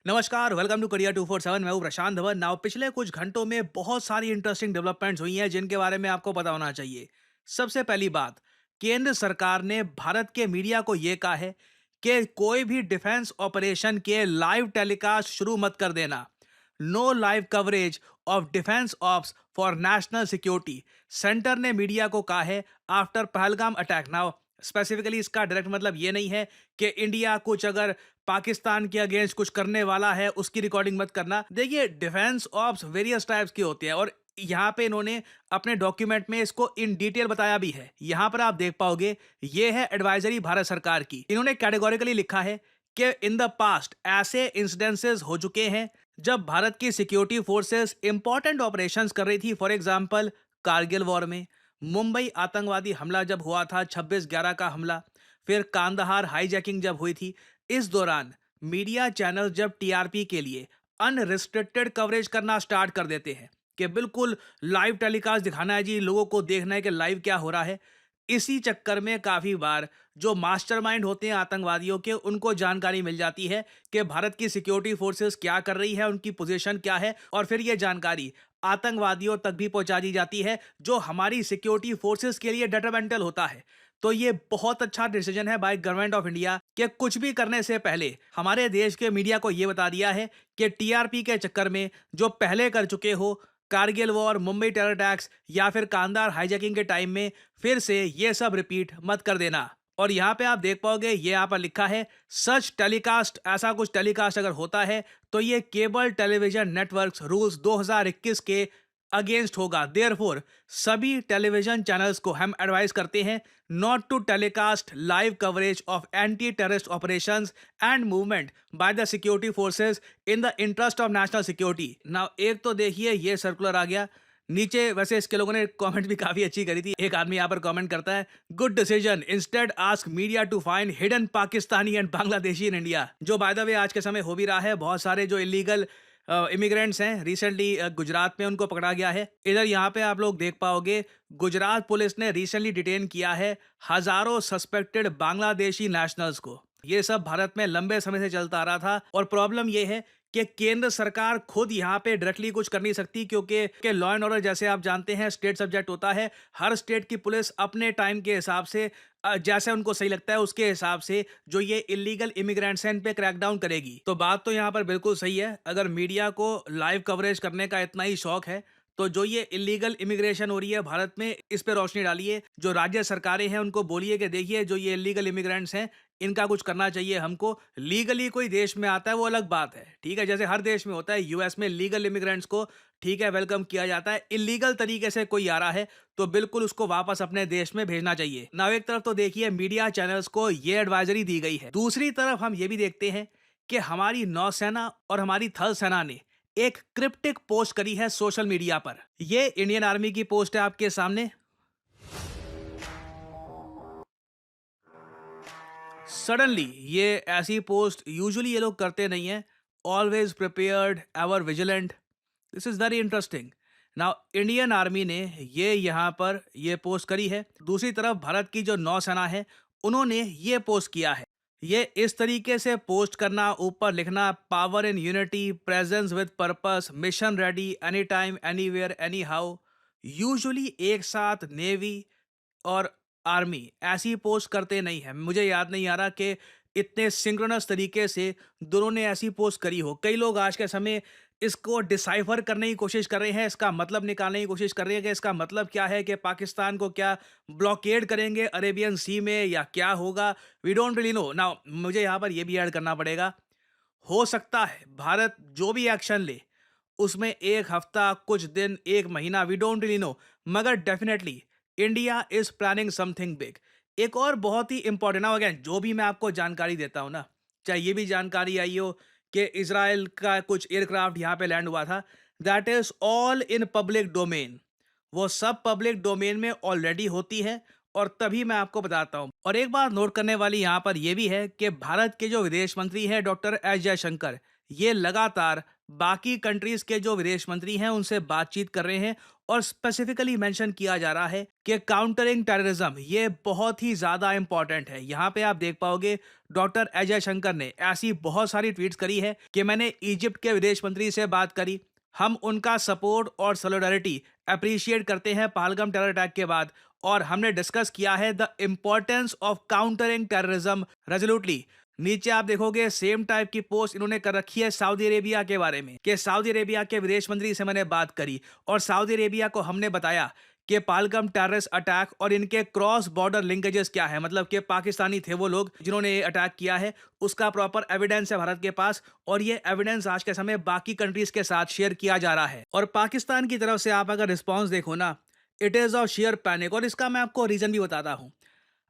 नमस्कार, welcome to career 247। मैं हूं प्रशांत धवन। नाउ पिछले कुछ घंटों में बहुत सारी इंटरेस्टिंग डेवलपमेंट्स हुई हैं जिनके बारे में आपको पता होना चाहिए। सबसे पहली बात, केंद्र सरकार ने भारत के मीडिया को यह कहा है कि कोई भी डिफेंस ऑपरेशन के लाइव टेलीकास्ट शुरू मत कर देना। No live coverage of defence ops for national security, centre ने मीडिया को कहा है after Pahalgam attack. Now specifically इसका डायरेक्ट मतलब ये नहीं है कि इंडिया कुछ अगर पाकिस्तान के अगेंस्ट कुछ करने वाला है उसकी रिकॉर्डिंग मत करना। देखिए, डिफेंस ऑप्स वेरियस टाइप्स की होती है और यहाँ पे इन्होंने अपने डॉक्यूमेंट में इसको इन डिटेल बताया भी है। यहाँ पर आप देख पाओगे, ये है एडवाइजरी भारत सरकार की। इन्होंने कैटेगोरिकली लिखा है कि इन द पास्ट ऐसे इंसिडेंसेस हो चुके हैं जब भारत की सिक्योरिटी फोर्सेस इंपॉर्टेंट ऑपरेशंस कर रही थी। फॉर एग्जांपल, कारगिल वॉर में, मुंबई आतंकवादी हमला जब हुआ था, 26/11 का हमला, फिर कांदाहार हाईजैकिंग जब हुई थी। इस दौरान मीडिया चैनल जब टीआरपी के लिए अनरिस्ट्रिक्टेड कवरेज करना स्टार्ट कर देते हैं कि बिल्कुल लाइव टेलीकास्ट दिखाना है जी, लोगों को देखना है कि लाइव क्या हो रहा है। इसी चक्कर में काफी बार जो मास्टरमाइंड होते हैं आतंकवादियों के, उनको जानकारी मिल जाती है कि भारत की सिक्योरिटी फोर्सेस क्या कर रही है, उनकी पोजीशन क्या है, और फिर ये जानकारी आतंकवादियों तक भी पहुंचा दी जाती है, जो हमारी सिक्योरिटी फोर्सेस के लिए डेट्रीमेंटल होता है। तो ये बहुत अच्छा डिसीजन है बाय गवर्नमेंट ऑफ इंडिया कि कुछ भी करने से पहले हमारे देश के मीडिया को ये बता दिया है कि टीआरपी के चक्कर में जो पहले कर चुके हो, Kargil war, Mumbai terror attacks या फिर कांदार हाईजैकिंग के टाइम में, फिर से ये सब रिपीट मत कर देना। और यहाँ पे आप देख पाओगे, ये यहाँ पर लिखा है सच टेलीकास्ट, ऐसा कुछ टेलीकास्ट अगर होता है तो ये केबल टेलीविजन नेटवर्क्स रूल्स 2021 के अगेंस्ट होगा। देयरफॉर सभी टेलीविजन चैनल्स को हम एडवाइस करते हैं not to telecast live coverage of anti terrorist operations and movement by the security forces in the interest of national security. Now एक तो देखिए, ये सर्कुलर आ गया नीचे। वैसे इसके लोगों ने कमेंट भी काफी अच्छी करी थी। एक आदमी यहाँ पर कमेंट करता है, good decision, instead ask media to find hidden Pakistani and Bangladeshi in India. जो बाय द वे आज के समय हो भी रहा है। बहुत सारे जो इलीगल इमिग्रेंट्स हैं, रिसेंटली गुजरात में उनको पकड़ा गया है। इधर यहाँ पे आप लोग देख पाओगे, गुजरात पुलिस ने रिसेंटली डिटेन किया है हजारों सस्पेक्टेड बांग्लादेशी नेशनल्स को। ये सब भारत में लंबे समय से चलता आ रहा था और प्रॉब्लम ये है कि केंद्र सरकार खुद यहाँ पे डायरेक्टली कुछ कर नहीं सकती, क्योंकि लॉ एंड ऑर्डर जैसे आप जानते हैं स्टेट सब्जेक्ट होता है। हर स्टेट की पुलिस अपने टाइम के हिसाब से जैसे उनको सही लगता है उसके हिसाब से जो ये इलीगल इमिग्रेंट्स हैं इन पे क्रैकडाउन करेगी। तो बात तो यहाँ पर बिल्कुल सही है। अगर मीडिया को लाइव कवरेज करने का इतना ही शौक है तो जो ये इलीगल इमिग्रेशन हो रही है भारत में, इस पे रोशनी डालिए। जो राज्य सरकारें हैं उनको बोलिए कि देखिए, जो ये इलीगल इमिग्रेंट्स हैं इनका कुछ करना चाहिए हमको। लीगली कोई देश में आता है वो अलग बात है, ठीक है, जैसे हर देश में होता है। यूएस में लीगल इमिग्रेंट्स को ठीक है वेलकम किया जाता है। इलीगल तरीके से कोई आ रहा है तो बिल्कुल उसको वापस अपने देश में भेजना चाहिए ना। एक तरफ तो देखिए मीडिया चैनल्स को ये एडवाइजरी दी गई है, दूसरी तरफ हम ये भी देखते हैं कि हमारी नौसेना और हमारी थल सेना ने एक क्रिप्टिक पोस्ट करी है सोशल मीडिया पर। ये इंडियन आर्मी की पोस्ट है आपके सामने। सडनली ये ऐसी पोस्ट यूजुअली ये लोग करते नहीं है। Always prepared, ever vigilant. This is very interesting. Now Indian army ने ये यहाँ पर ये पोस्ट करी है। दूसरी तरफ भारत की जो नौसेना है उन्होंने ये पोस्ट किया है। ये इस तरीके से पोस्ट करना, ऊपर लिखना power in unity, presence with purpose, mission ready, any time anywhere any how. Usually एक साथ नेवी और आर्मी ऐसी पोस्ट करते नहीं है। मुझे याद नहीं आ रहा कि इतने सिंक्रोनस तरीके से दोनों ने ऐसी पोस्ट करी हो। कई लोग आज के समय इसको डिसाइफर करने की कोशिश कर रहे हैं, इसका मतलब निकालने की कोशिश कर रहे हैं कि इसका मतलब क्या है, कि पाकिस्तान को क्या ब्लॉकेड करेंगे अरेबियन सी में या क्या होगा। We don't really know. Now मुझे यहाँ पर यह भी ऐड करना पड़ेगा, हो सकता है भारत जो भी एक्शन ले उसमें एक हफ्ता, कुछ दिन, एक महीना, वी डोंट रियली नो, मगर definitely India is planning something big. एक और बहुत ही इंपॉर्टेंट, ना अगेन जो भी मैं आपको जानकारी देता हूं ना, चाहे ये भी जानकारी आई हो कि इसराइल का कुछ एयरक्राफ्ट यहाँ पे लैंड हुआ था, that is all in public domain. वो सब पब्लिक डोमेन में ऑलरेडी होती है और तभी मैं आपको बताता हूं। और एक बात नोट करने वाली यहाँ पर यह भी है कि भारत के जो विदेश मंत्री हैं डॉक्टर एस जयशंकर, ये लगातार बाकी कंट्रीज के जो विदेश मंत्री हैं उनसे बातचीत कर रहे हैं और स्पेसिफिकली मेंशन किया जा रहा है कि काउंटरिंग टेररिज्म ये बहुत ही ज्यादा इंपॉर्टेंट है। यहाँ पे आप देख पाओगे डॉक्टर अजय शंकर ने ऐसी बहुत सारी ट्वीट्स करी है कि मैंने इजिप्ट के विदेश मंत्री से बात करी, हम उनका सपोर्ट और सोलिडारिटी अप्रिशिएट करते हैं पहलगाम टेरर अटैक के बाद, और हमने डिस्कस किया है the importance of countering terrorism resolutely. नीचे आप देखोगे सेम टाइप की पोस्ट इन्होंने कर रखी है सऊदी अरेबिया के बारे में कि सऊदी अरेबिया के विदेश मंत्री से मैंने बात करी और सऊदी अरेबिया को हमने बताया कि पहलगाम टेररिस्ट अटैक और इनके क्रॉस बॉर्डर लिंकेजेस क्या है, मतलब कि पाकिस्तानी थे वो लोग जिन्होंने ये अटैक किया है, उसका प्रॉपर एविडेंस है भारत के पास और ये एविडेंस आज के समय बाकी कंट्रीज के साथ शेयर किया जा रहा है। और पाकिस्तान की तरफ से आप अगर रिस्पॉन्स देखो ना, it is of share panic, और इसका मैं आपको रीजन भी बताता हूँ।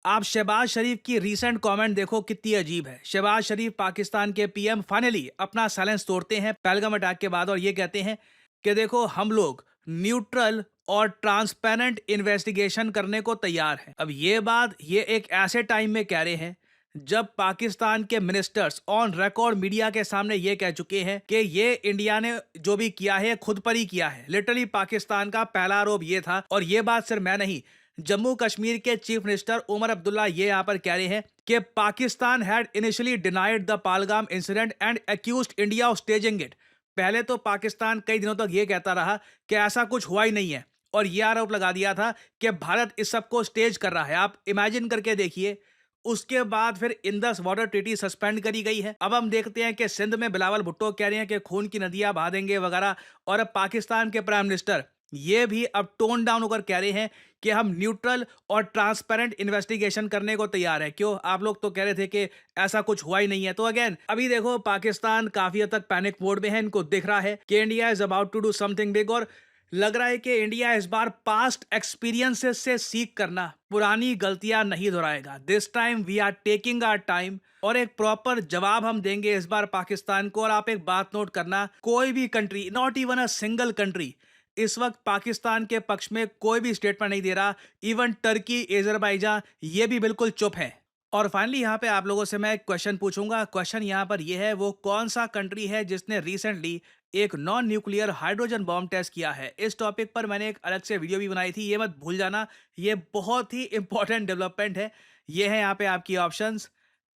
आप शहबाज शरीफ की रीसेंट कमेंट देखो कितनी अजीब है। शहबाज शरीफ पाकिस्तान के पीएम फाइनली अपना साइलेंस तोड़ते हैं पहलगाम अटैक के बाद और ये कहते हैं कि देखो हम लोग न्यूट्रल और ट्रांसपेरेंट इन्वेस्टिगेशन करने को तैयार हैं। अब ये बात ये एक ऐसे टाइम में कह रहे हैं जब पाकिस्तान के मिनिस्टर्स ऑन रिकॉर्ड मीडिया के सामने ये कह चुके हैं कि ये इंडिया ने जो भी किया है खुद पर ही किया है। लिटरली पाकिस्तान का पहला आरोप ये था, और ये बात सिर्फ मैं नहीं, जम्मू कश्मीर के चीफ मिनिस्टर उमर अब्दुल्ला ये यहां पर कह रहे हैं कि Pakistan had initially denied the Pahalgam incident and accused India of staging it. पहले तो पाकिस्तान कई दिनों तक ये कहता रहा कि ऐसा कुछ हुआ ही नहीं है और ये आरोप लगा दिया था कि भारत इस सब को स्टेज कर रहा है। आप इमेजिन करके देखिए। उसके बाद फिर इंदस वाटर ट्रीटी सस्पेंड करी गई है। अब हम देखते हैं कि सिंध में बिलावल भुट्टो कह रहे हैं कि खून की नदियां बहा देंगे वगैरह, और अब पाकिस्तान के प्राइम मिनिस्टर ये भी अब टोन डाउन होकर कह रहे हैं कि हम न्यूट्रल और ट्रांसपेरेंट इन्वेस्टिगेशन करने को तैयार है। क्यों? आप लोग तो कह रहे थे कि ऐसा कुछ हुआ ही नहीं है। तो अगेन अभी देखो पाकिस्तान काफी हद तक पैनिक मोड में है। इनको दिख रहा है कि India is about to do something big, और लग रहा है कि इंडिया इस बार पास्ट एक्सपीरियंसेस से सीख करना, पुरानी गलतियां नहीं दोहराएगा। This time we are taking our time और एक प्रॉपर जवाब हम देंगे इस बार पाकिस्तान को। और आप एक बात नोट करना, कोई भी country, not even a single country, इस वक्त पाकिस्तान के पक्ष में कोई भी स्टेटमेंट नहीं दे रहा। इवन टर्की, अजरबैजान ये भी बिल्कुल चुप है। और फाइनली यहाँ पे आप लोगों से मैं एक क्वेश्चन पूछूंगा। क्वेश्चन यहाँ पर यह है, वो कौन सा कंट्री है जिसने रिसेंटली एक non nuclear hydrogen bomb test किया है? इस टॉपिक पर मैंने एक अलग से वीडियो भी बनाई थी, ये मत भूल जाना। ये बहुत ही इंपॉर्टेंट डेवलपमेंट है। ये है यहाँ पे आपकी ऑप्शंस,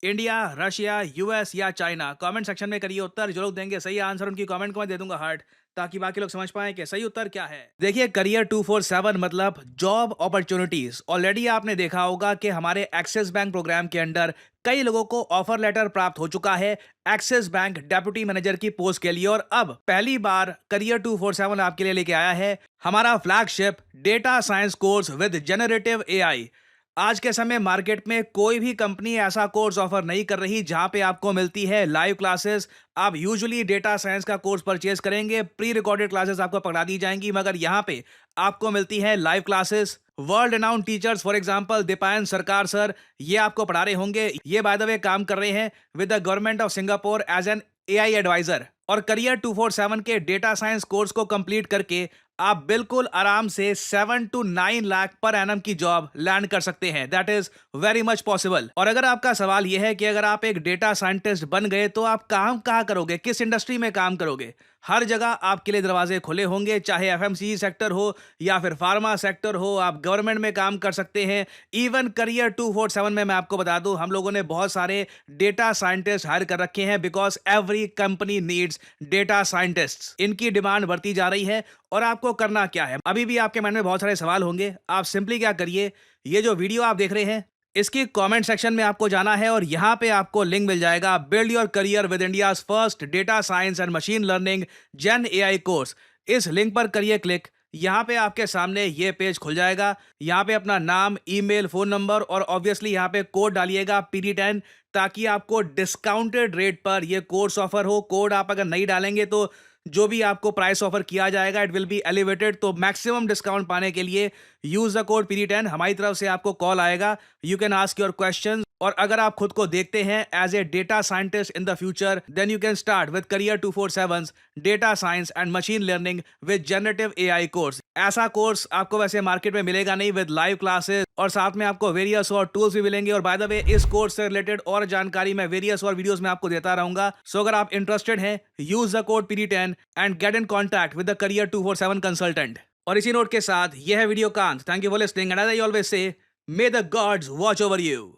इंडिया, रशिया, यूएस या चाइना। कमेंट सेक्शन में करिए उत्तर। जो लोग देंगे सही आंसर उनकी कमेंट को मैं दे दूंगा हार्ट, ताकि बाकी लोग समझ पाए कि सही उत्तर क्या है। देखिए करियर 247 मतलब जॉब अपॉर्चुनिटीज। ऑलरेडी आपने देखा होगा कि हमारे एक्सिस बैंक प्रोग्राम के अंडर कई लोगों को ऑफर लेटर प्राप्त हो चुका है एक्सिस बैंक डेप्यूटी मैनेजर की पोस्ट के लिए। और अब पहली बार करियर 247 आपके लिए लेके आया है हमारा flagship data science course with generative AI. आज के समय मार्केट में कोई भी कंपनी ऐसा कोर्स ऑफर नहीं कर रही जहां पे आपको मिलती है लाइव क्लासेस। आप यूजुअली डेटा साइंस का कोर्स परचेज करेंगे, प्री रिकॉर्डेड क्लासेस आपको पढ़ा दी जाएंगी, मगर यहां पे आपको मिलती है live classes. World renowned teachers for example Deepayan सरकार सर, ये आपको पढ़ा रहे होंगे। ये बाय द वे काम कर रहे हैं with the government of Singapore as an AI adviser. और करियर 247 के डेटा साइंस कोर्स को कंप्लीट करके आप बिल्कुल आराम से 7 to 9 लाख पर एनम की जॉब लैंड कर सकते हैं। That is very much possible. और अगर आपका सवाल यह है कि अगर आप एक डेटा साइंटिस्ट बन गए तो आप काम कहाँ करोगे, किस इंडस्ट्री में काम करोगे, हर जगह आपके लिए दरवाजे खुले होंगे। चाहे एफएमसीजी सेक्टर हो या फिर फार्मा सेक्टर हो, आप गवर्नमेंट में काम कर सकते हैं। इवन करियर 247 में मैं आपको बता दूं, हम लोगों ने बहुत सारे डेटा साइंटिस्ट हायर कर रखे हैं because every company needs data scientists. इनकी डिमांड बढ़ती जा रही है। और आपको करना क्या है, अभी भी आपके मन में बहुत सारे सवाल होंगे। आप सिंपली क्या करिए, ये जो वीडियो आप देख रहे हैं इसकी कमेंट सेक्शन में आपको जाना है और यहां पे आपको लिंक मिल जाएगा build your career with India's first data science and machine learning gen AI course. इस लिंक पर करिए क्लिक। यहाँ पे आपके सामने ये पेज खुल जाएगा। यहाँ पे अपना नाम, ईमेल, फोन नंबर और ऑब्वियसली यहाँ पे कोड डालिएगा PD10, ताकि आपको डिस्काउंटेड रेट पर ये कोर्स ऑफर हो। कोड आप अगर नहीं डालेंगे तो जो भी आपको प्राइस ऑफर किया जाएगा इट विल बी एलिवेटेड। तो मैक्सिमम डिस्काउंट पाने के लिए यूज द कोड PD10, हमारी तरफ से आपको कॉल आएगा, you can ask your question. और अगर आप खुद को देखते हैं as a data scientist in the future, then you can start with career 247 data science and machine learning with generative AI course. ऐसा कोर्स आपको वैसे मार्केट में मिलेगा नहीं, विद लाइव क्लासेस और साथ में आपको वेरियस और टूल्स भी मिलेंगे। और बाय द वे, इस कोर्स से रिलेटेड और जानकारी मैं वेरियस और वीडियोस में आपको देता रहूंगा। सो अगर आप इंटरेस्टेड हैं, use the code PD10 and get in contact with the career 247 consultant. और इसी नोट के साथ यह है वीडियो का अंत। Thank you for listening and as I always say, may the gods watch over you.